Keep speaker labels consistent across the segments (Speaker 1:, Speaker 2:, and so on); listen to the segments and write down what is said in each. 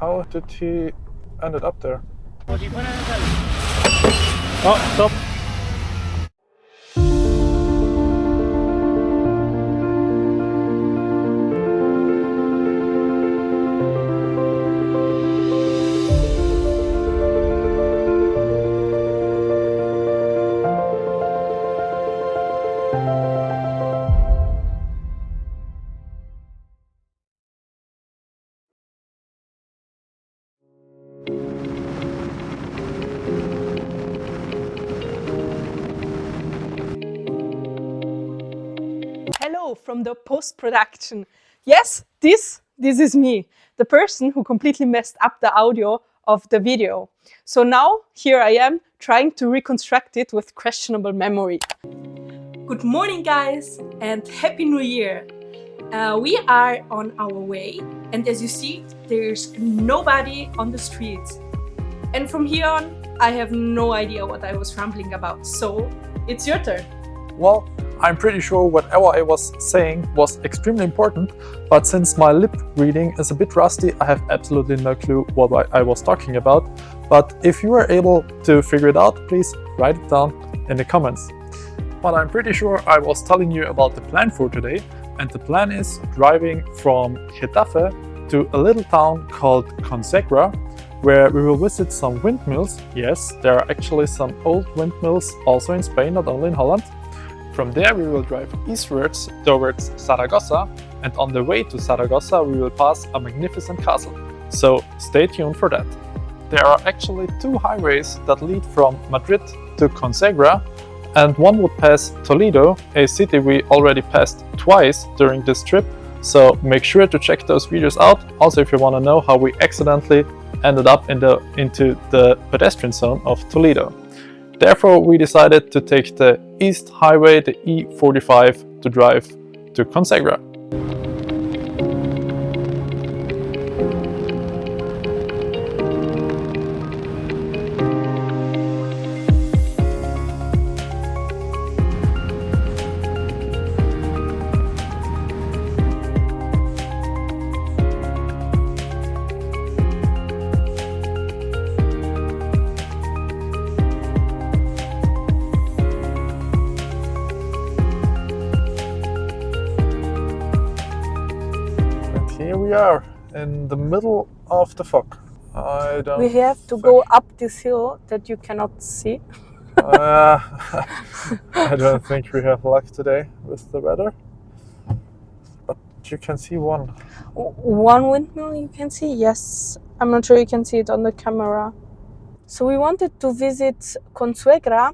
Speaker 1: How did he ended up there?
Speaker 2: Oh, stop.
Speaker 3: Hello from the post-production. Yes, this is me, the person who completely messed up the audio of the video. So now here I am trying to reconstruct it with questionable memory. Good morning guys and Happy New Year. We are on our way and as you see there's nobody on the streets. And from here on I have no idea what I was rambling about, so it's your turn.
Speaker 1: Well, I'm pretty sure whatever I was saying was extremely important, but since my lip reading is a bit rusty, I have absolutely no clue what I was talking about. But if you are able to figure it out, please write it down in the comments. But I'm pretty sure I was telling you about the plan for today, and the plan is driving from Getafe to a little town called Consagra, where we will visit some windmills. Yes, there are actually some old windmills also in Spain, not only in Holland. From there we will drive eastwards towards Saragossa, and on the way to Saragossa we will pass a magnificent castle. So stay tuned for that. There are actually two highways that lead from Madrid to Consagra, and one would pass Toledo, a city we already passed twice during this trip, so make sure to check those videos out. Also, if you want to know how we accidentally ended up into the pedestrian zone of Toledo. Therefore, we decided to take the East Highway, the E45, to drive to Consagra. Here we are in the middle of the fog.
Speaker 3: We have to go up this hill that you cannot see.
Speaker 1: I don't think we have luck today with the weather. But you can see one.
Speaker 3: One windmill you can see? Yes. I'm not sure you can see it on the camera. So we wanted to visit Consuegra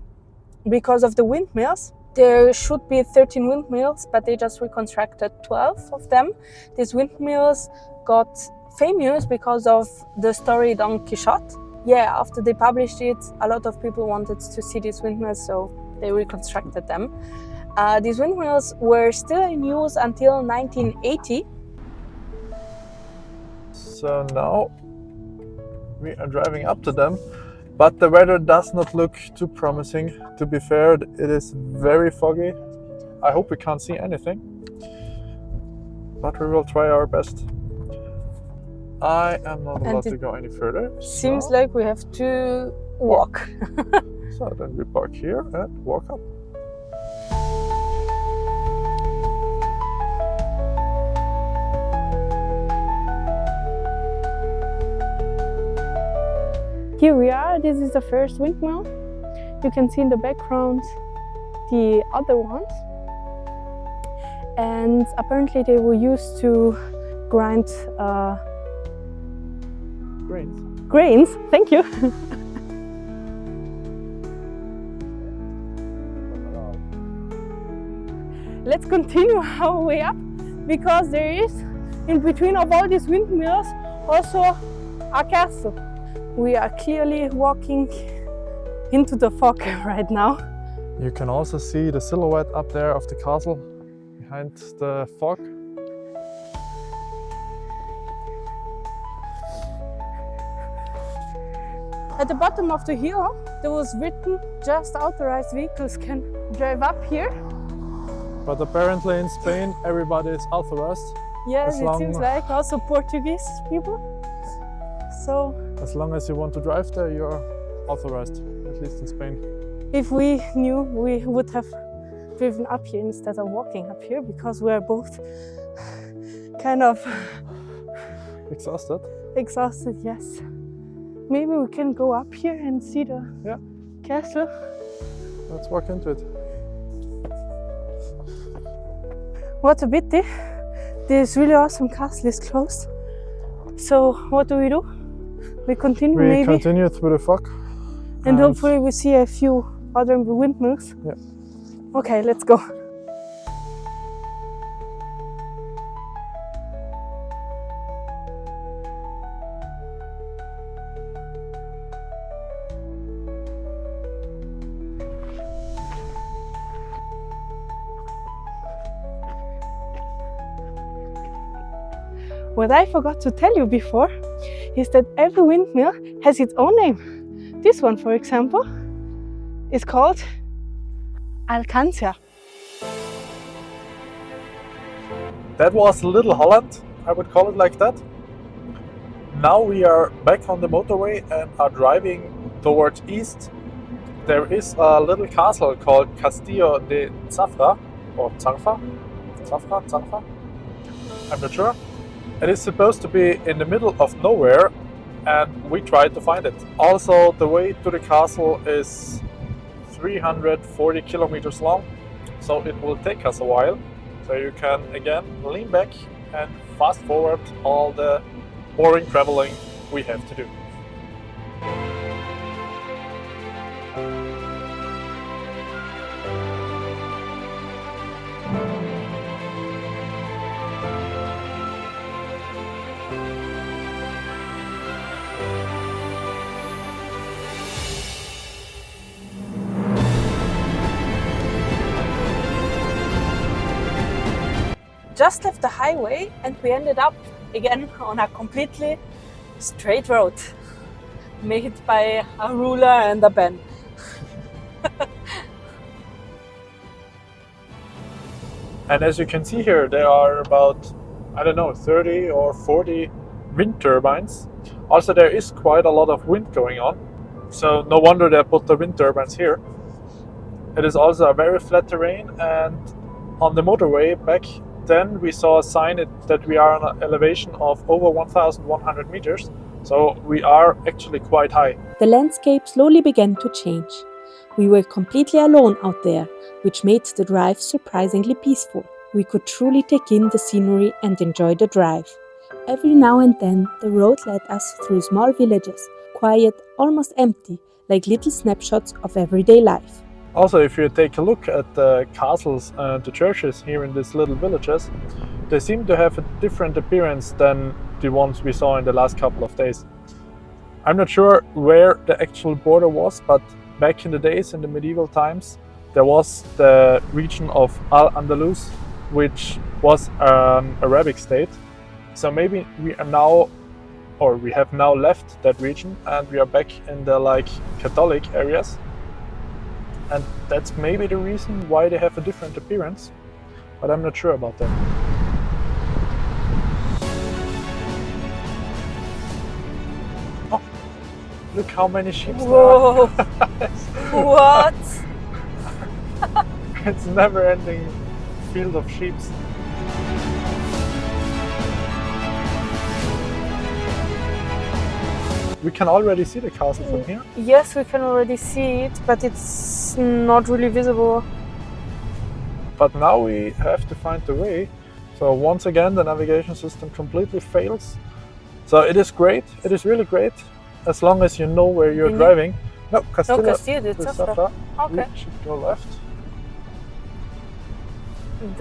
Speaker 3: because of the windmills. There should be 13 windmills, but they just reconstructed 12 of them. These windmills got famous because of the story Don Quixote. Yeah, after they published it, a lot of people wanted to see these windmills, so they reconstructed them. These windmills were still in use until 1980.
Speaker 1: So now we are driving up to them. But the weather does not look too promising. To be fair, it is very foggy. I hope we can't see anything. But we will try our best. I am not allowed to go any further.
Speaker 3: Seems like we have to walk.
Speaker 1: So then we park here and walk up.
Speaker 3: Here we are, this is the first windmill. You can see in the background the other ones. And apparently they were used to grind grains, thank you. Let's continue our way up because there is, in between of all these windmills, also a castle. We are clearly walking into the fog right now.
Speaker 1: You can also see the silhouette up there of the castle behind the fog.
Speaker 3: At the bottom of the hill, there was written, just authorized vehicles can drive up here.
Speaker 1: But apparently in Spain, everybody is authorized.
Speaker 3: Yes, it seems like also Portuguese people. so
Speaker 1: As long as you want to drive there, you're authorized, at least in Spain.
Speaker 3: if we knew, we would have driven up here instead of walking up here, because we're both kind of
Speaker 1: Exhausted?
Speaker 3: exhausted. Yes, maybe we can go up here and see the castle.
Speaker 1: Let's walk into it.
Speaker 3: What a pity, this really awesome castle is closed. So what do? We continue
Speaker 1: We
Speaker 3: maybe,
Speaker 1: continue through the fog.
Speaker 3: and hopefully we see a few other windmills.
Speaker 1: Yeah.
Speaker 3: Okay, let's go. What I forgot to tell you before is that every windmill has its own name. This one, for example, is called Alcancia.
Speaker 1: That was Little Holland, I would call it like that. Now we are back on the motorway and are driving towards east. There is a little castle called Castillo de Zafra, or Zanfa? Zanfa? I'm not sure. It is supposed to be in the middle of nowhere, and we tried to find it. Also, the way to the castle is 340 kilometers long, so it will take us a while. So you can again lean back and fast forward all the boring traveling we have to do.
Speaker 3: Just left the highway and we ended up again on a completely straight road made by a ruler and a pen.
Speaker 1: And as you can see here, there are about, I don't know, 30 or 40 wind turbines. Also, there is quite a lot of wind going on. So no wonder they put the wind turbines here. It is also a very flat terrain, and on the motorway back then we saw a sign that we are on an elevation of over 1,100 meters. So we are actually quite high.
Speaker 2: The landscape slowly began to change. We were completely alone out there, which made the drive surprisingly peaceful. We could truly take in the scenery and enjoy the drive. Every now and then, the road led us through small villages, quiet, almost empty, like little snapshots of everyday life.
Speaker 1: Also, if you take a look at the castles and the churches here in these little villages, they seem to have a different appearance than the ones we saw in the last couple of days. I'm not sure where the actual border was, but back in the days, in the medieval times, there was the region of Al-Andalus, which was an Arabic state. So maybe we are now, or we have now left that region and we are back in the Catholic areas. And that's maybe the reason why they have a different appearance, but I'm not sure about that. Oh, look how many sheep there are.
Speaker 3: Whoa! What?
Speaker 1: It's a never-ending field of sheep. We can already see the castle from here.
Speaker 3: Yes, we can already see it, but it's not really visible.
Speaker 1: But now we have to find the way. So once again, the navigation system completely fails. So it is great. It is really great, as long as you know where you're driving. No, Castillo
Speaker 3: de
Speaker 1: Zafra.
Speaker 3: Okay.
Speaker 1: We should go left.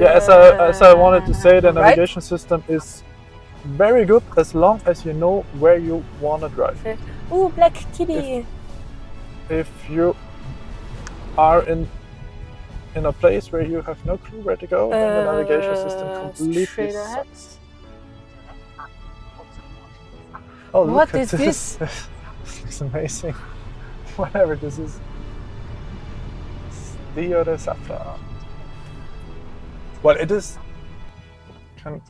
Speaker 1: Yeah, as I wanted to say, the navigation system is very good as long as you know where you want to drive.
Speaker 3: Ooh, black kitty.
Speaker 1: If you are in a place where you have no clue where to go, then the navigation system completely sucks. Oh, look
Speaker 3: What
Speaker 1: at
Speaker 3: is this?
Speaker 1: This looks amazing. Whatever this is. Castillo de Zafra. Well, it is. Can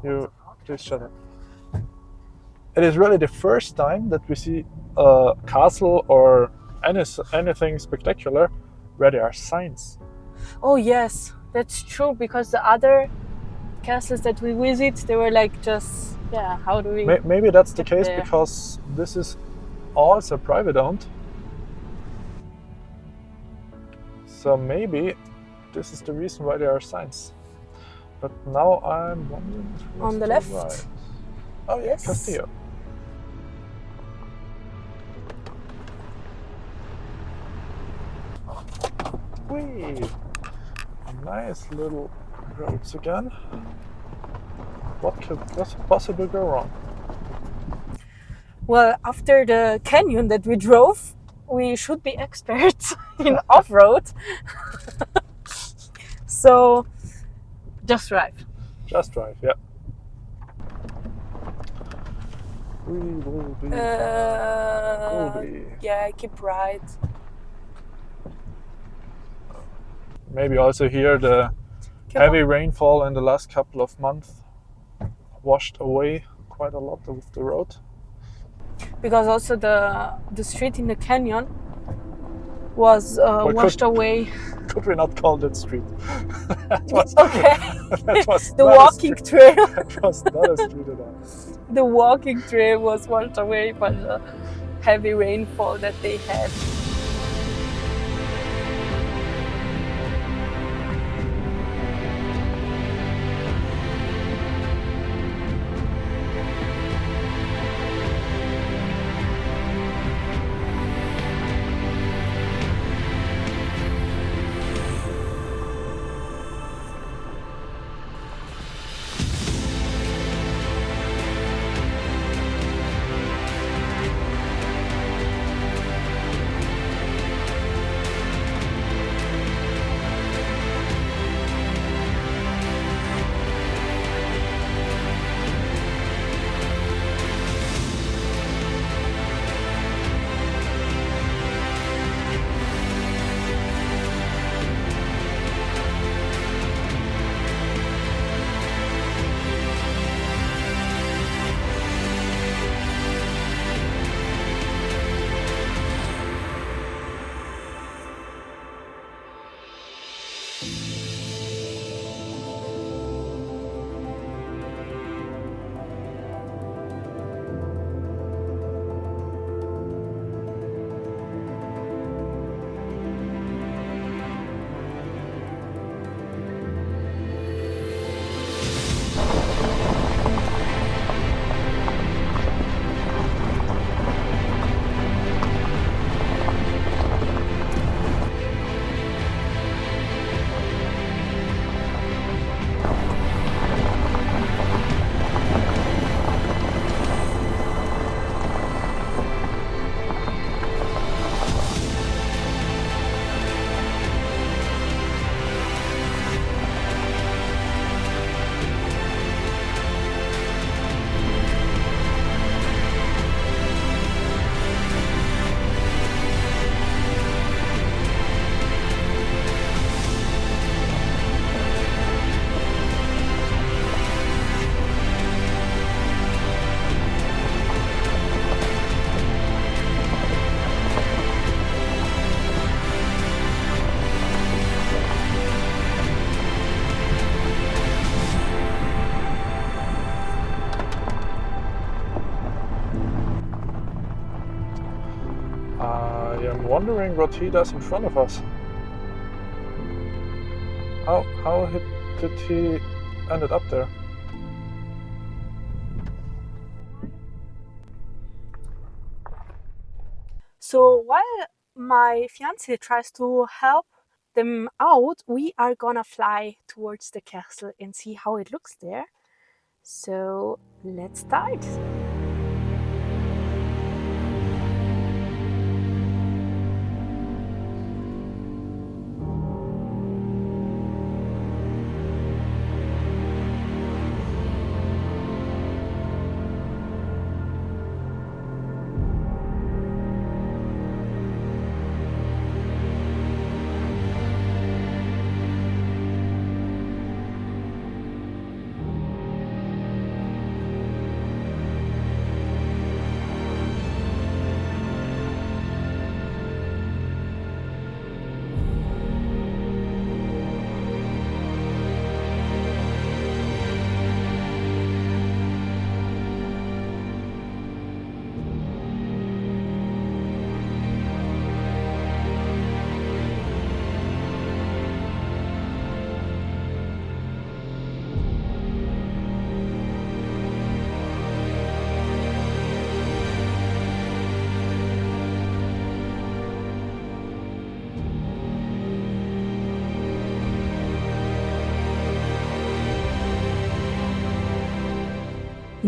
Speaker 1: you please shut up? it is really the first time that we see a castle or anything spectacular where there are signs.
Speaker 3: Oh yes, that's true, because the other castles that we visit, they were like just, yeah, how do we
Speaker 1: Maybe that's the
Speaker 3: get
Speaker 1: case
Speaker 3: there?
Speaker 1: because this is also private owned. So maybe this is the reason why there are signs. But now I'm wondering if
Speaker 3: On the
Speaker 1: to
Speaker 3: left?
Speaker 1: right. Oh yeah,
Speaker 3: Yes.
Speaker 1: Castillo. Whee! Nice little roads again. What could possibly go wrong?
Speaker 3: Well, after the canyon that we drove, we should be experts in off-road. So just drive.
Speaker 1: Just drive, yeah. We will be. Will be.
Speaker 3: Yeah, keep right.
Speaker 1: Maybe also here the heavy rainfall in the last couple of months washed away quite a lot of the road.
Speaker 3: Because also the street in the canyon was washed away.
Speaker 1: Could we not call that street? That was,
Speaker 3: Okay.
Speaker 1: that was
Speaker 3: The
Speaker 1: not a
Speaker 3: walking
Speaker 1: street.
Speaker 3: trail.
Speaker 1: That was not a street at all.
Speaker 3: The walking trail was washed away by the heavy rainfall that they had.
Speaker 1: I am wondering what he does in front of us. How did he ended up there?
Speaker 3: So while my fiance tries to help them out, we are gonna fly towards the castle and see how it looks there. So let's start.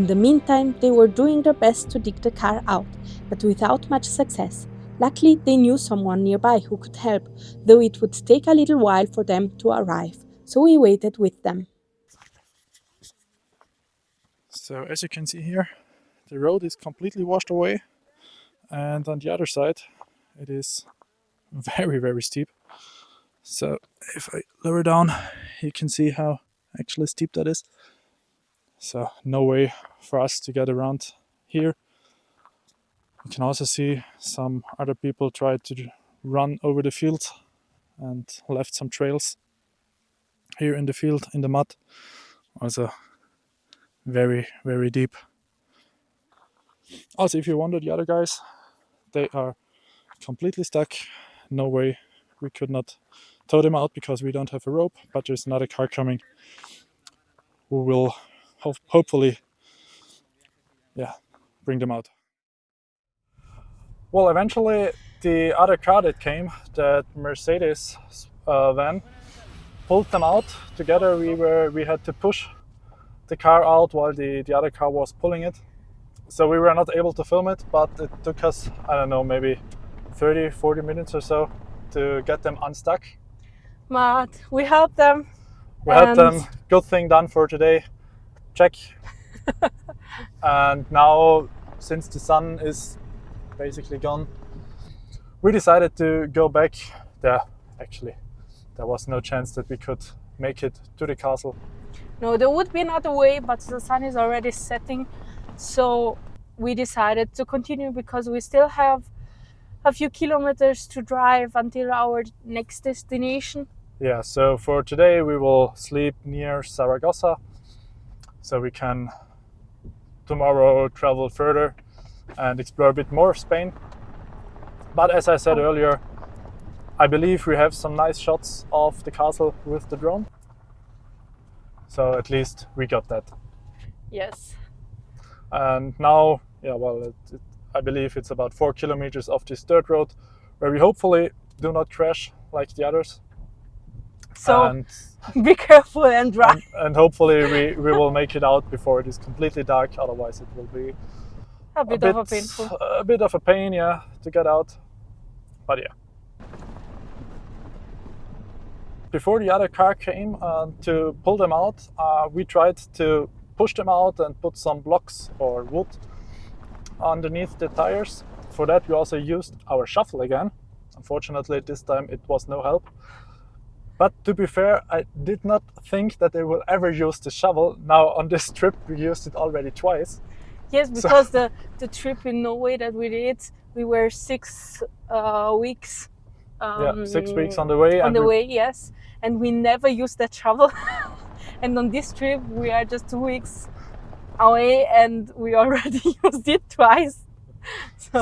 Speaker 2: In the meantime, they were doing their best to dig the car out, but without much success. Luckily, they knew someone nearby who could help, though it would take a little while for them to arrive, so we waited with them.
Speaker 1: So as you can see here, the road is completely washed away, and on the other side it is very, very steep. So if I lower down, you can see how actually steep that is. So no way for us to get around here. You can also see some other people tried to run over the field and left some trails here in the field in the mud. Also very, very deep. Also, if you wonder, the other guys, they are completely stuck. No way, we could not tow them out because we don't have a rope, but there's another car coming who will hopefully bring them out. Well, eventually the other car that came, that Mercedes van, pulled them out. Together we had to push the car out while the other car was pulling it. So we were not able to film it, but it took us, I don't know, maybe 30-40 minutes or so to get them unstuck.
Speaker 3: But we helped them.
Speaker 1: We helped them. Good thing done for today. Check. And now, since the sun is basically gone, we decided to go back there. Actually, there was no chance that we could make it to the castle.
Speaker 3: No, there would be another way, but the sun is already setting. So we decided to continue because we still have a few kilometers to drive until our next destination.
Speaker 1: Yeah, so for today we will sleep near Zaragoza, so we can tomorrow travel further and explore a bit more of Spain. But as I said earlier, I believe we have some nice shots of the castle with the drone. So at least we got that.
Speaker 3: Yes.
Speaker 1: And now, I believe it's about 4 kilometers of this dirt road where we hopefully do not crash like the others.
Speaker 3: So
Speaker 1: and,
Speaker 3: be careful and drive.
Speaker 1: And hopefully we will make it out before it is completely dark. Otherwise it will be
Speaker 3: a bit painful.
Speaker 1: A bit of a pain, to get out. But yeah. Before the other car came to pull them out, we tried to push them out and put some blocks or wood underneath the tires. For that we also used our shovel again. Unfortunately this time it was no help. But to be fair, I did not think that they will ever use the shovel. Now on this trip we used it already twice.
Speaker 3: Yes, because the trip in Norway that we did, we were 6 weeks.
Speaker 1: 6 weeks on the way.
Speaker 3: Yes. And we never used that shovel. And on this trip we are just 2 weeks away and we already used it twice.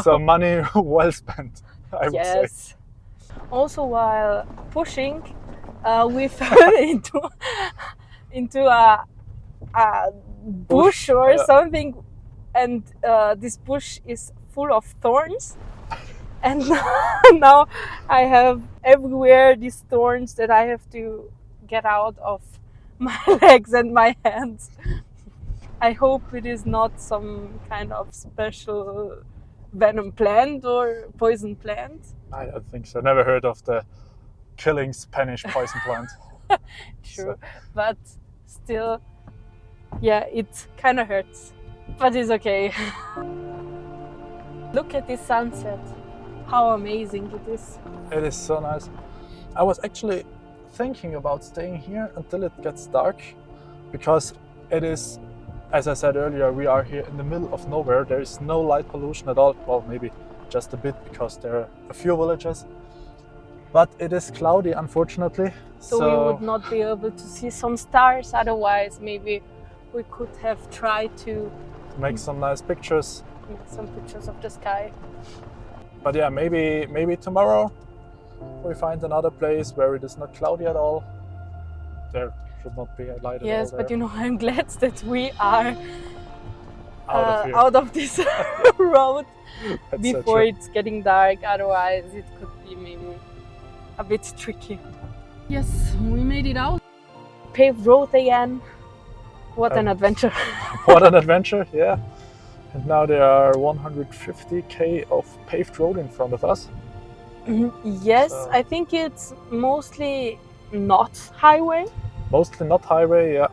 Speaker 1: So money well spent, I would say.
Speaker 3: Also while pushing, we fell into a bush or something, and this bush is full of thorns. And now I have everywhere these thorns that I have to get out of my legs and my hands. I hope it is not some kind of special venom plant or poison plant.
Speaker 1: I don't think so. Never heard of the killing Spanish poison plant.
Speaker 3: True, but still, it kind of hurts, but it's okay. Look at this sunset. How amazing it is.
Speaker 1: It is so nice. I was actually thinking about staying here until it gets dark, because it is, as I said earlier, we are here in the middle of nowhere. There is no light pollution at all. Well, maybe just a bit because there are a few villages. But it is cloudy, unfortunately.
Speaker 3: So we would not be able to see some stars. Otherwise, maybe we could have tried to
Speaker 1: make some nice pictures.
Speaker 3: Make some pictures of the sky.
Speaker 1: But yeah, maybe tomorrow we find another place where it is not cloudy at all. There should not be a light at all.
Speaker 3: Yes, but I'm glad that we are
Speaker 1: out
Speaker 3: of this road before
Speaker 1: so
Speaker 3: it's getting dark. Otherwise, it could be maybe a bit tricky. Yes, we made it out. Paved road again. What an adventure.
Speaker 1: What an adventure, yeah. And now there are 150k of paved road in front of us.
Speaker 3: Yes,
Speaker 1: So-
Speaker 3: I think it's mostly not highway.
Speaker 1: Mostly not highway, yeah.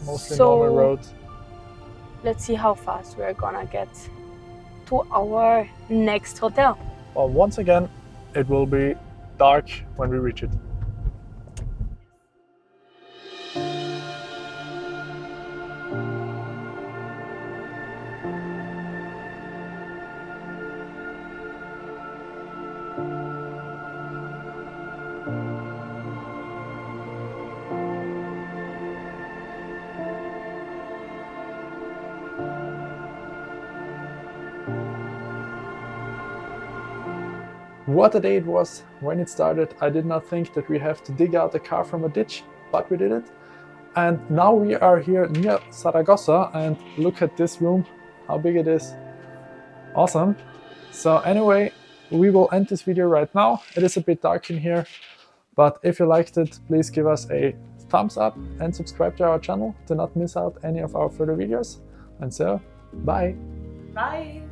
Speaker 1: Mostly
Speaker 3: So-
Speaker 1: normal road.
Speaker 3: Let's see how fast we're gonna get to our next hotel.
Speaker 1: Well, once again, it will be dark when we reach it. What a day it was when it started. I did not think that we have to dig out the car from a ditch, but we did it. And now we are here near Zaragoza, and look at this room, how big it is. Awesome. So anyway, we will end this video right now. It is a bit dark in here, but if you liked it, please give us a thumbs up and subscribe to our channel to not miss out any of our further videos. And so, bye.
Speaker 3: Bye.